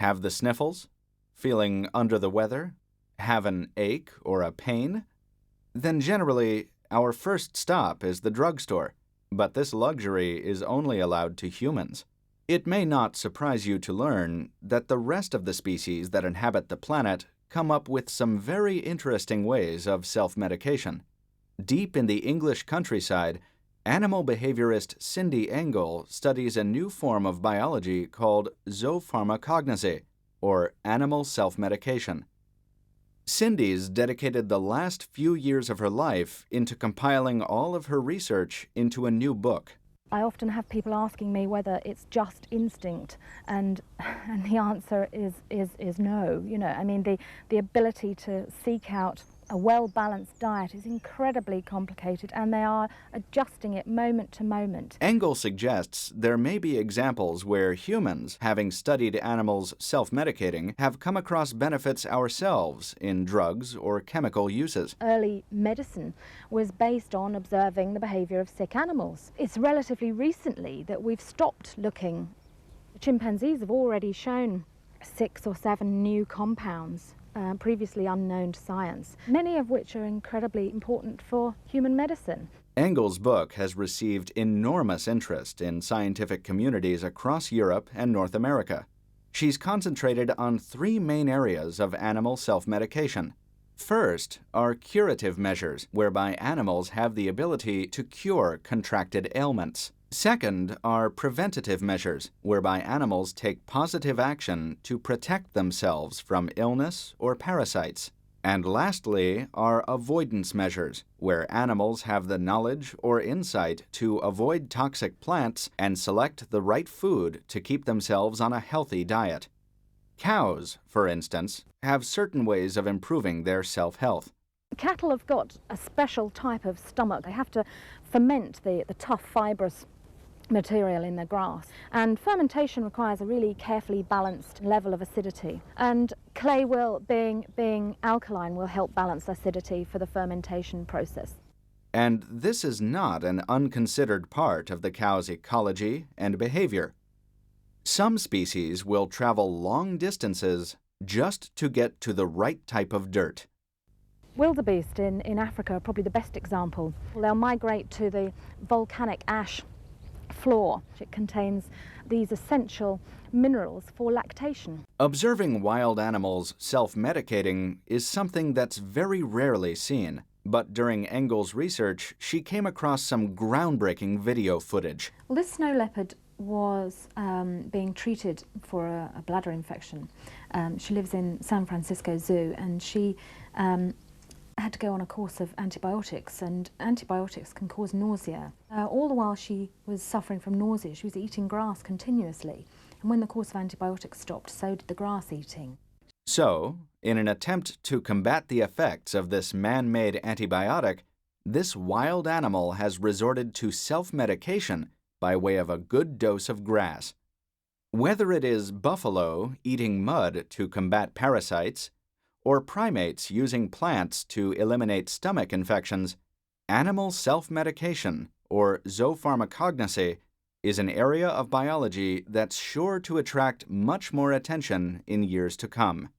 Have the sniffles? Feeling under the weather? Have an ache or a pain? Then generally, our first stop is the drugstore, but this luxury is only allowed to humans. It may not surprise you to learn that the rest of the species that inhabit the planet come up with some very interesting ways of self-medication. Deep in the English countryside, animal behaviorist Cindy Engel studies a new form of biology called zoopharmacognosy, or animal self-medication. Cindy's dedicated the last few years of her life into compiling all of her research into a new book. I often have people asking me whether it's just instinct, and the answer is no. I mean, the ability to seek out a well-balanced diet is incredibly complicated, and they are adjusting it moment to moment. Engel suggests there may be examples where humans, having studied animals self-medicating, have come across benefits ourselves in drugs or chemical uses. Early medicine was based on observing the behavior of sick animals. It's relatively recently that we've stopped looking. Chimpanzees have already shown 6 or 7 new compounds previously unknown to science, many of which are incredibly important for human medicine. Engel's book has received enormous interest in scientific communities across Europe and North America. She's concentrated on 3 main areas of animal self-medication. First are curative measures, whereby animals have the ability to cure contracted ailments. Second are preventative measures, whereby animals take positive action to protect themselves from illness or parasites. And lastly are avoidance measures, where animals have the knowledge or insight to avoid toxic plants and select the right food to keep themselves on a healthy diet. Cows, for instance, have certain ways of improving their self-health. Cattle have got a special type of stomach. They have to ferment the tough, fibrous material in the grass, and fermentation requires a really carefully balanced level of acidity, and clay being alkaline will help balance acidity for the fermentation process. And this is not an unconsidered part of the cow's ecology and behavior. Some species will travel long distances just to get to the right type of dirt. Wildebeest in Africa are probably the best example. They'll migrate to the volcanic ash floor. It contains these essential minerals for lactation. Observing wild animals self-medicating is something that's very rarely seen, but during Engel's research, she came across some groundbreaking video footage. Well, this snow leopard was being treated for a bladder infection. She lives in San Francisco Zoo, and she had to go on a course of antibiotics, and antibiotics can cause nausea. All the while she was suffering from nausea, she was eating grass continuously, and when the course of antibiotics stopped, so did the grass eating. So, in an attempt to combat the effects of this man-made antibiotic, this wild animal has resorted to self-medication by way of a good dose of grass. Whether it is buffalo eating mud to combat parasites, or primates using plants to eliminate stomach infections, animal self-medication, or zoopharmacognosy, is an area of biology that's sure to attract much more attention in years to come.